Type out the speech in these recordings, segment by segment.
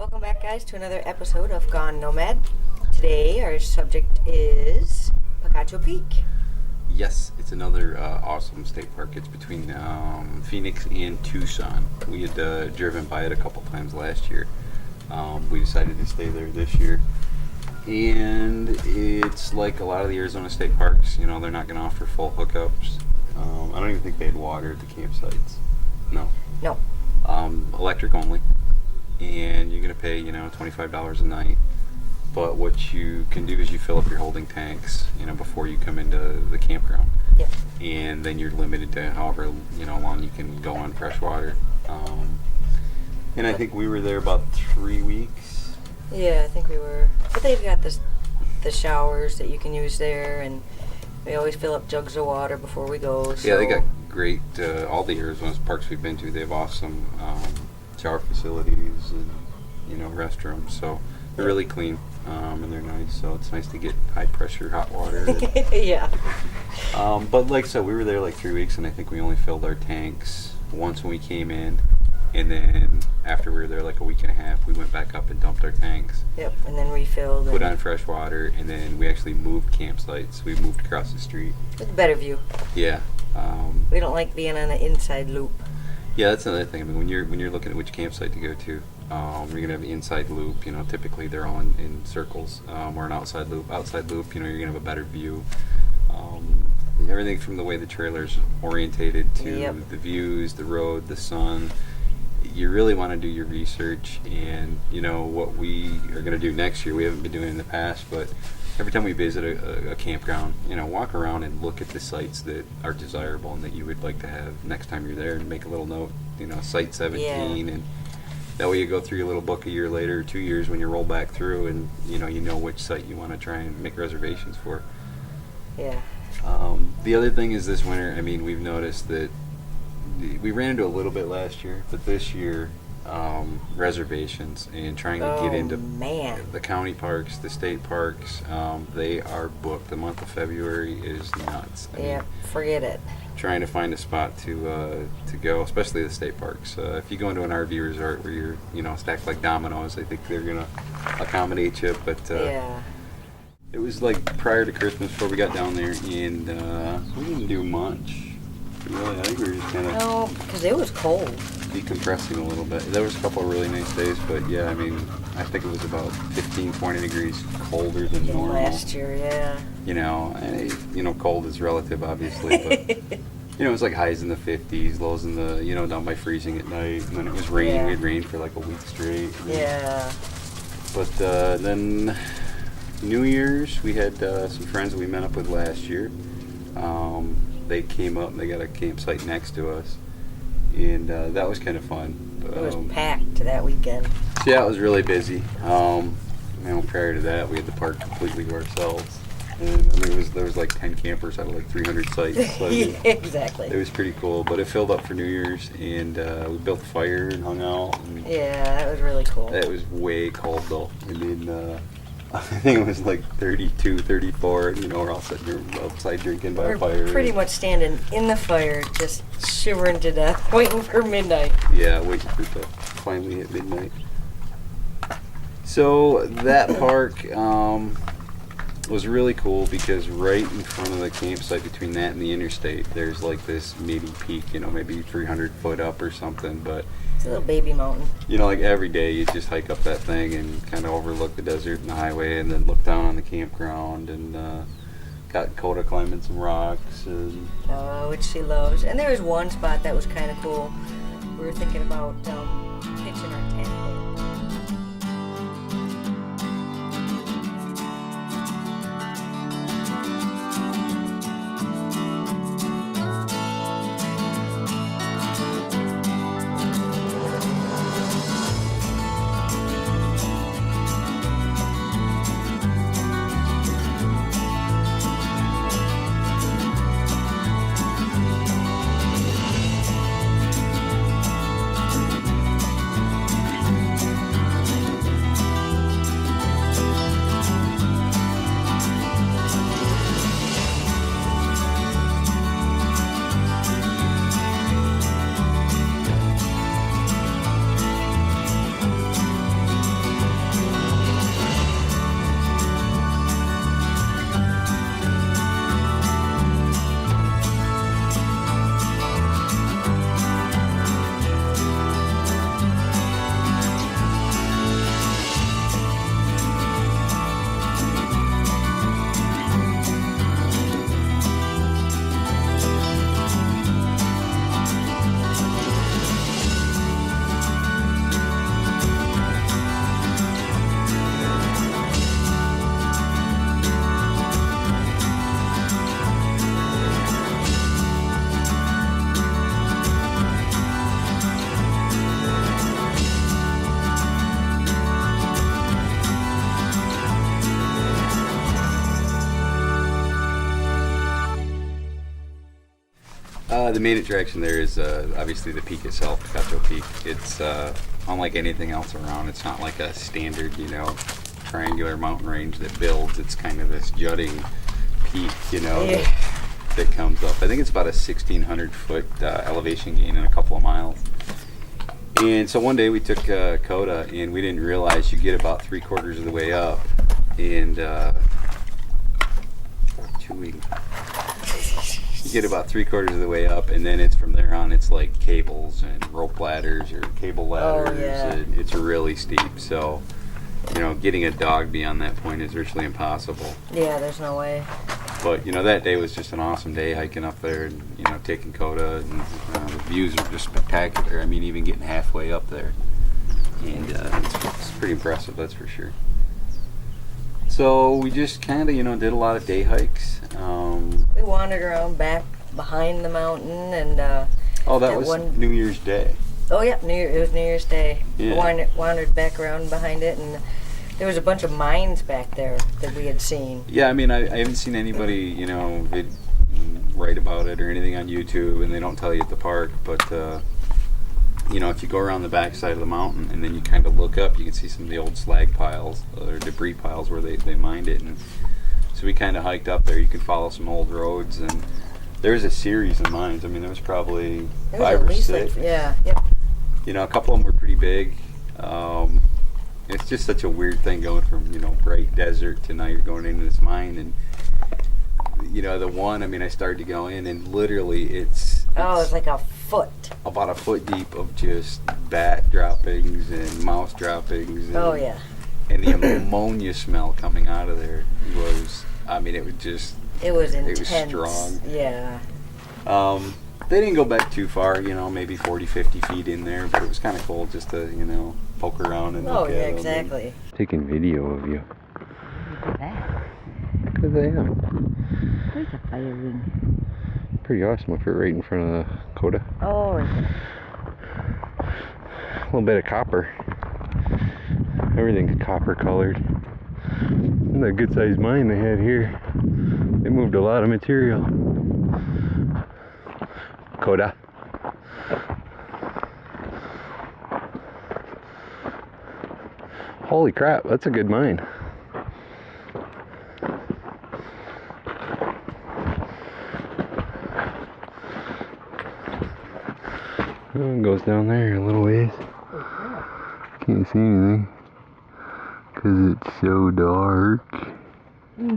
Welcome back, guys, to another episode of Gone Nomad. Today, our subject is Picacho Peak. Yes, it's another awesome state park. It's between Phoenix and Tucson. We had driven by it a couple times last year. We decided to stay there this year. And it's like a lot of the Arizona state parks, you know, they're not going to offer full hookups. I don't even think they had water at the campsites. No. No. Electric only. And you're going to pay, $25 a night. But what you can do is you fill up your holding tanks, before you come into the campground. Yep. And then you're limited to however, long you can go on fresh water. And I think we were there about 3 weeks. Yeah, I think we were. But they've got the showers that you can use there, and we always fill up jugs of water before we go. So. Yeah, they got great, all the Arizona parks we've been to, they have awesome shower facilities and, restrooms. So they're really clean. And they're nice, so it's nice to get high pressure hot water. Yeah. But like I said, we were there like 3 weeks, and I think we only filled our tanks once when we came in, and then after we were there like a week and a half, we went back up and dumped our tanks. Yep, and then refilled. Put on fresh water, and then we actually moved campsites. We moved across the street. With a better view. Yeah. We don't like being on the inside loop. Yeah, that's another thing. I mean, when you're looking at which campsite to go to, you're gonna have the inside loop. Typically they're all in circles, or an outside loop. Outside loop, you're gonna have a better view. Everything from the way the trailer's orientated to the views, the road, the sun. You really want to do your research, and what we are gonna do next year. We haven't been doing it in the past, but every time we visit a campground, walk around and look at the sites that are desirable and that you would like to have next time you're there, and make a little note, site 17, and that way you go through your little book a year later, 2 years, when you roll back through, and you know which site you want to try and make reservations for. Yeah. The other thing is this winter, we've noticed that we ran into a little bit last year, but this year, reservations and trying to get into the county parks, the state parks, they are booked. The month of February is nuts. Forget it. Trying to find a spot to go, especially the state parks. If you go into an RV resort where you're stacked like dominoes, I think they're gonna accommodate you. But it was like prior to Christmas before we got down there, and we didn't do much. Really, I think we were just kind of no, because it was cold. Decompressing a little bit. There was a couple of really nice days, but yeah, I think it was about 15, 20 degrees colder than normal. Last year, yeah. Cold is relative, obviously, but it was like highs in the 50s, lows in the, down by freezing at night, and then it was raining. We had rain for like a week straight. Yeah. But then New Year's, we had some friends that we met up with last year. They came up and they got a campsite next to us, and that was kind of fun. It was packed that weekend. So yeah, it was really busy. Prior to that, we had the park completely to ourselves, and there was like 10 campers out of like 300 sites. So, exactly. It was pretty cool, but it filled up for New Year's, and we built a fire and hung out. And that was really cool. It was way cold though. I think it was like 32, 34, and we're all sitting outside drinking by a fire. Pretty much standing in the fire, just shivering to death, waiting for midnight. Yeah, waiting for it to finally hit midnight. So that park was really cool because right in front of the campsite, between that and the interstate, there's like this maybe peak, maybe 300 foot up or something, but it's a little baby mountain. Like every day you just hike up that thing and kind of overlook the desert and the highway, and then look down on the campground, and got Coda climbing some rocks. And which she loves. And there was one spot that was kind of cool. We were thinking about pitching our tent there. The main attraction there is obviously the peak itself, Picacho Peak. It's unlike anything else around. It's not like a standard, triangular mountain range that builds. It's kind of this jutting peak, that comes up. I think it's about a 1,600 foot elevation gain in a couple of miles. And so one day we took Coda, and we didn't realize you get about 3/4 of the way up, and you get about 3/4 of the way up, and then it's from there on. It's like cables and rope ladders or cable ladders, and it's really steep. So, getting a dog beyond that point is virtually impossible. Yeah, there's no way. But that day was just an awesome day hiking up there, and taking Coda, and the views are just spectacular. I mean, even getting halfway up there, and it's pretty impressive, that's for sure. So we just kind of did a lot of day hikes. We wandered around back behind the mountain, and that was New Year's Day. Oh yeah, it was New Year's Day. Yeah. We wandered back around behind it, and there was a bunch of mines back there that we had seen. Yeah, I mean, I haven't seen anybody, write about it or anything on YouTube, and they don't tell you at the park. But if you go around the backside of the mountain and then you kind of look up, you can see some of the old slag piles or debris piles where they mined it. And so we kind of hiked up there. You can follow some old roads, and there's a series of mines. I mean, there was probably 5 or 6. Yeah, yep. A couple of them were pretty big. It's just such a weird thing going from, bright desert to now you're going into this mine. And, the one, I started to go in, and literally it's like a foot. About a foot deep of just bat droppings and mouse droppings. And, and the ammonia smell coming out of there was, it was intense. It was strong. Yeah. They didn't go back too far, maybe 40, 50 feet in there, but it was kind of cool just to, poke around and look at them. Exactly. Taking video of you. Look at that. Because I am. There's a fire ring. Pretty awesome if you're right in front of the Coda. Oh, A little bit of copper. Everything's copper colored. Isn't that a good sized mine they had here? They moved a lot of material. Coda. Holy crap, that's a good mine. It goes down there a little ways. Can't see anything because it's so dark. Yeah,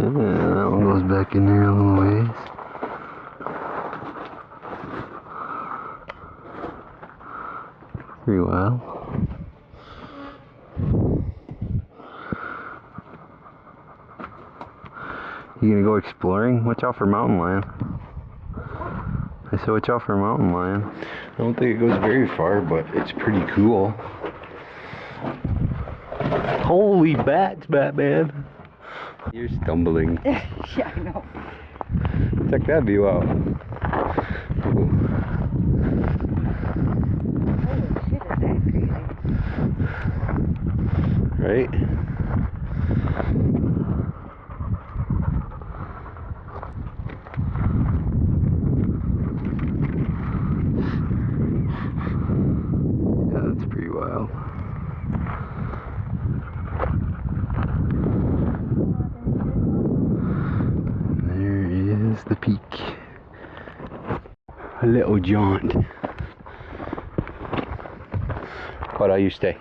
that one goes back in there a little ways. Pretty wild. You gonna go exploring? Watch out for mountain lion. I said watch out for mountain lion. I don't think it goes very far, but it's pretty cool. Holy bats, Batman! You're stumbling. yeah, I know. Check that view out. Holy shit, is that crazy? Right? Yeah, that's pretty wild. There is the peak. A little jaunt. Coda, you stay.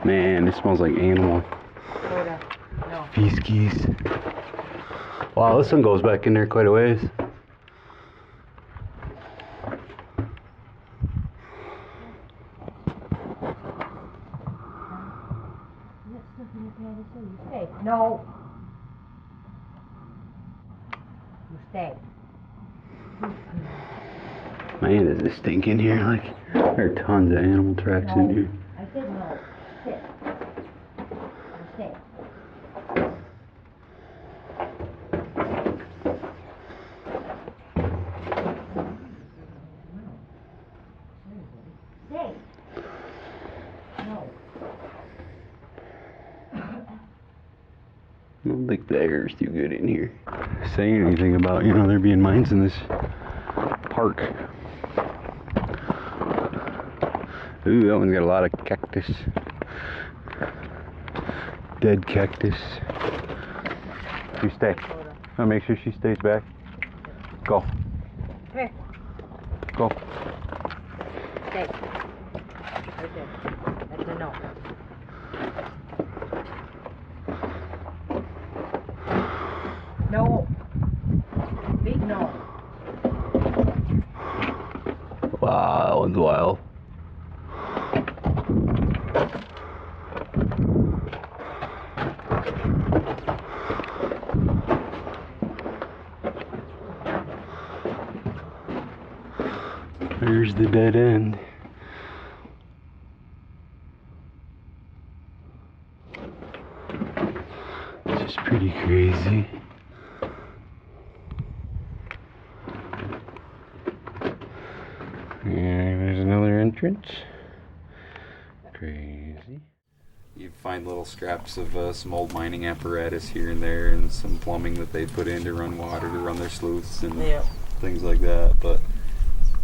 Man, it smells like animal feces. Wow, this one goes back in there quite a ways. No. You stay. Man, does it stink in here? Like, there are tons of animal tracks in here. I said no. Sit. Stay. Stay. No. don't think the air is too good in here. Saying anything about, you know, there being mines in this park. Ooh, that one's got a lot of cactus. Dead cactus. You stay. I'll make sure she stays back. Go. Come here. Go. Stay. Right there. That's a no. No. Big no. Wow, that one's wild. There's the dead end. This is pretty crazy. And there's another entrance. Crazy. You find little scraps of some old mining apparatus here and there, and some plumbing that they put in to run water, to run their sleuths and things like that. But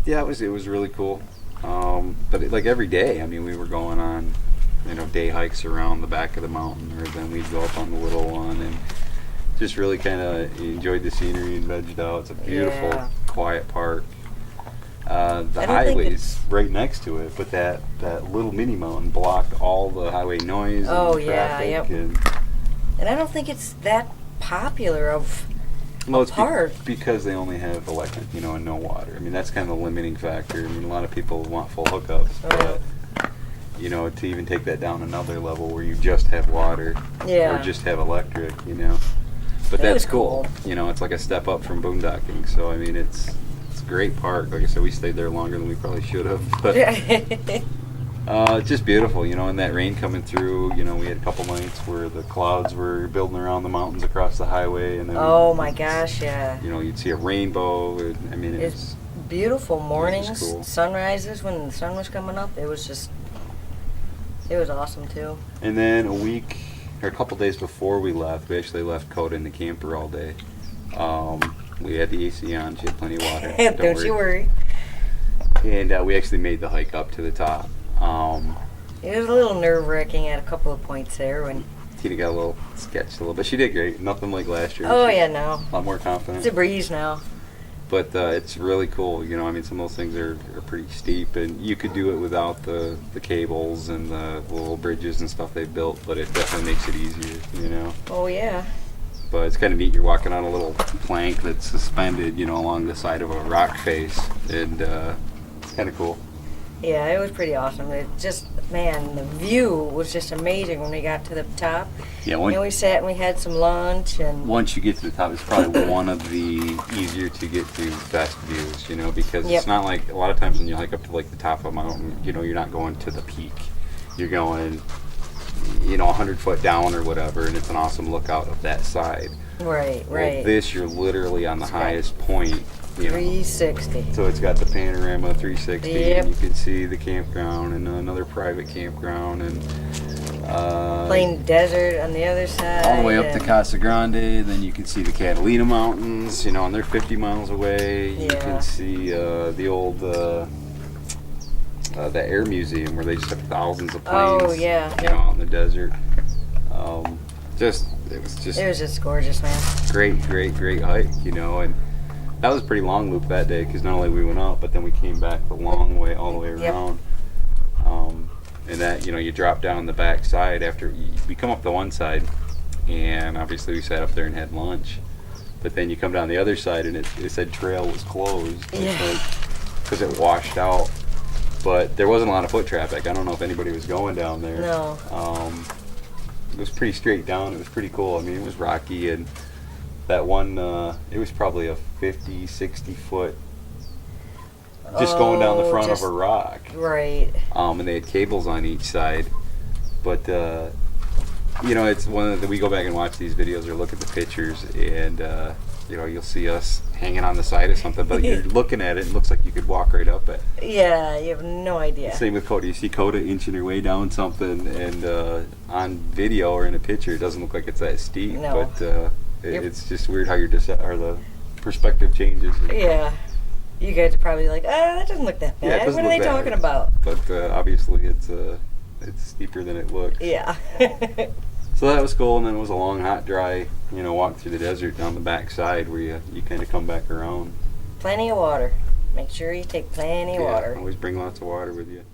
yeah, it was really cool. But like every day, I mean, we were going on, you know, day hikes around the back of the mountain, or then we'd go up on the little one and just really kind of enjoyed the scenery and vegged out. It's a beautiful, quiet park. The highway's right next to it, but that little mini mountain blocked all the highway noise and traffic. And I don't think it's that popular of it's park. because they only have electric, you know, and no water. I mean, that's kind of the limiting factor. I mean, a lot of people want full hookups, but you know, to even take that down another level where you just have water or just have electric, you know. But that's cool. You know, it's like a step up from boondocking. So I mean, it's a great park. Like I said, we stayed there longer than we probably should have. But it's just beautiful, you know. And that rain coming through, you know, we had a couple nights where the clouds were building around the mountains across the highway, and then my gosh, you know, you'd see a rainbow. I mean, it's beautiful mornings, cool. Sunrises when the sun was coming up. It was awesome too. And then a week or a couple days before we left, we actually left Coda in the camper all day. We had the AC on. She had plenty of water. Don't you worry. And we actually made the hike up to the top. It was a little nerve-wracking at a couple of points there when Tina got a little sketched a little bit. She did great. Nothing like last year. Oh, She's yeah, no. A lot more confident. It's a breeze now. But it's really cool. You know, I mean, some of those things are pretty steep, and you could do it without the cables and the little bridges and stuff they've built, but it definitely makes it easier, you know. Oh, yeah. But it's kind of neat. You're walking on a little plank that's suspended, you know, along the side of a rock face, and it's kind of cool. Yeah, it was pretty awesome. It just, man, the view was just amazing when we got to the top. Yeah, and we sat and we had some lunch. And once you get to the top, it's probably one of the easier to get to best views, you know, because it's not like a lot of times when you hike up to like the top of a mountain, you know, you're not going to the peak. You're going, you know, 100 foot down or whatever, and it's an awesome lookout of that side. Right. Well, this, you're literally on the highest point. You know, 360. So it's got the panorama 360, Yep. and you can see the campground and another private campground, and plain desert on the other side. all the way up to Casa Grande. Then you can see the Catalina Mountains, you know, and they're 50 miles away. You can see the old the Air Museum where they just have thousands of planes. You know, out in the desert. It was just gorgeous, man. Great hike, you know, and that was a pretty long loop that day because not only we went up, but then we came back the long way, all the way around. And that, you know, you drop down the back side after we come up the one side, and obviously we sat up there and had lunch. But then you come down the other side, and it said trail was closed because it washed out. But there wasn't a lot of foot traffic. I don't know if anybody was going down there. No. It was pretty straight down. It was pretty cool. I mean, it was rocky, and that one, it was probably a 50, 60 foot just going down the front of a rock. Right. And they had cables on each side. But, you know, it's one of we go back and watch these videos or look at the pictures, and you know, you'll see us hanging on the side of something, but you're looking at it, it looks like you could walk right up it. Yeah, you have no idea. Same with Coda. You see Coda inching her way down something, and on video or in a picture, it doesn't look like it's that steep. No. But it's just weird how the perspective changes. Yeah. You guys are probably like, that doesn't look that bad. Yeah, it doesn't What are look they bad. talking about? But obviously, it's steeper than it looks. Yeah. So that was cool, and then it was a long, hot, dry, walk through the desert down the back side where you kind of come back around. Plenty of water. Make sure you take plenty of water. Always bring lots of water with you.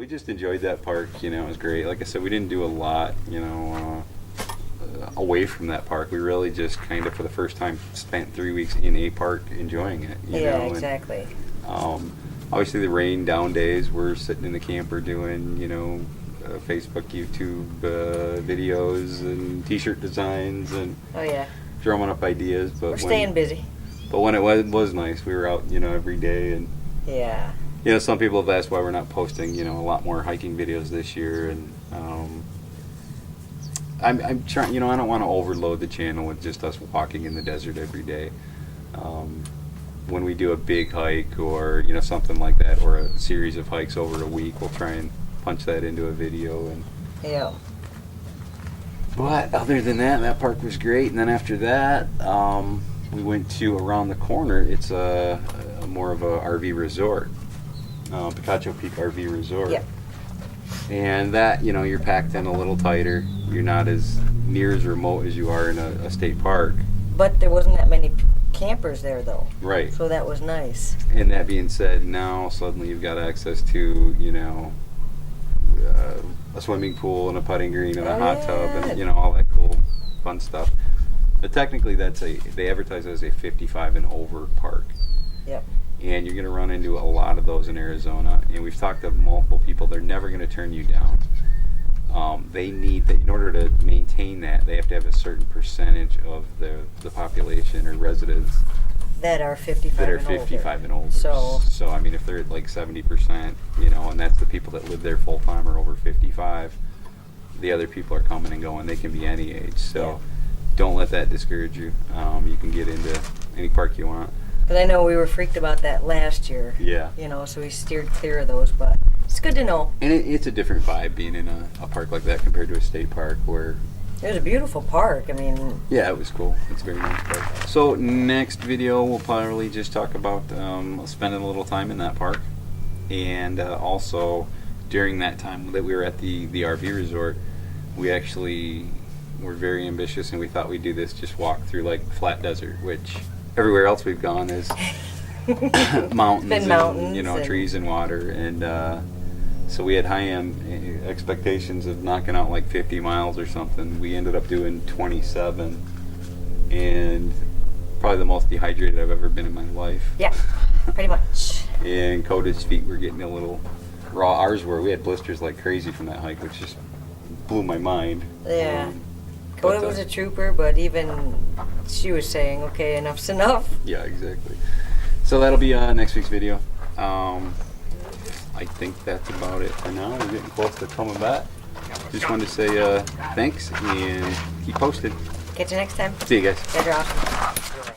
just enjoyed that park. You know, it was great. Like I said, we didn't do a lot. You know, away from that park, we really just kind of, for the first time, spent 3 weeks in a park enjoying it. You Yeah, know? And, exactly. obviously, the rain down days, we're sitting in the camper doing, you know, Facebook, YouTube videos and T-shirt designs and Oh yeah, drumming up ideas. But we're staying busy. But when it was nice, we were out, you know, every day. And Yeah. you know, some people have asked why we're not posting, you know, a lot more hiking videos this year. And I'm trying, you know, I don't want to overload the channel with just us walking in the desert every day. When we do a big hike or, you know, something like that, or a series of hikes over a week, we'll try and punch that into a video. And Yeah. but other than that, that park was great. And then after that, we went to around the corner. It's a more of a RV resort, Picacho Peak RV Resort. Yep. And that, you know, you're packed in a little tighter. You're not as near as remote as you are in a state park. But there wasn't that many campers there though. Right. So that was nice. And that being said, now suddenly you've got access to, you know, a swimming pool and a putting green and a Oh, hot tub yeah. and, you know, all that cool, fun stuff. But technically, they advertise it as a 55 and over park. Yep. And you're going to run into a lot of those in Arizona. And we've talked to multiple people. They're never going to turn you down. They need that in order to maintain that. They have to have a certain percentage of the population or residents That are 55 that are and older. 55 and older. So I mean, if they're at like 70%, you know, and that's the people that live there full time or over 55, the other people are coming and going. They can be any age. So Yeah. don't let that discourage you. You can get into any park you want. but I know we were freaked about that last year. Yeah. You know, so we steered clear of those, but it's good to know. And it's a different vibe being in a park like that compared to a state park where, It was a beautiful park. I mean, yeah, it was cool. It's a very nice park. So next video, we'll probably just talk about spending a little time in that park. And also, during that time that we were at the RV resort, we actually were very ambitious and we thought we'd do this, just walk through like flat desert, which everywhere else we've gone is mountains, Been and, mountains you know, and- trees and water. And so we had high expectations of knocking out like 50 miles or something. We ended up doing 27, and probably the most dehydrated I've ever been in my life. yeah, pretty much. And Coda's feet were getting a little raw. Ours were. We had blisters like crazy from that hike, which just blew my mind. Yeah. But, Coda was a trooper, but even she was saying, okay, enough's enough. yeah, exactly. So that'll be next week's video. I think that's about it for now. We're getting close to coming back. Just wanted to say thanks and keep posted. Catch you next time. See you guys. Guys are awesome.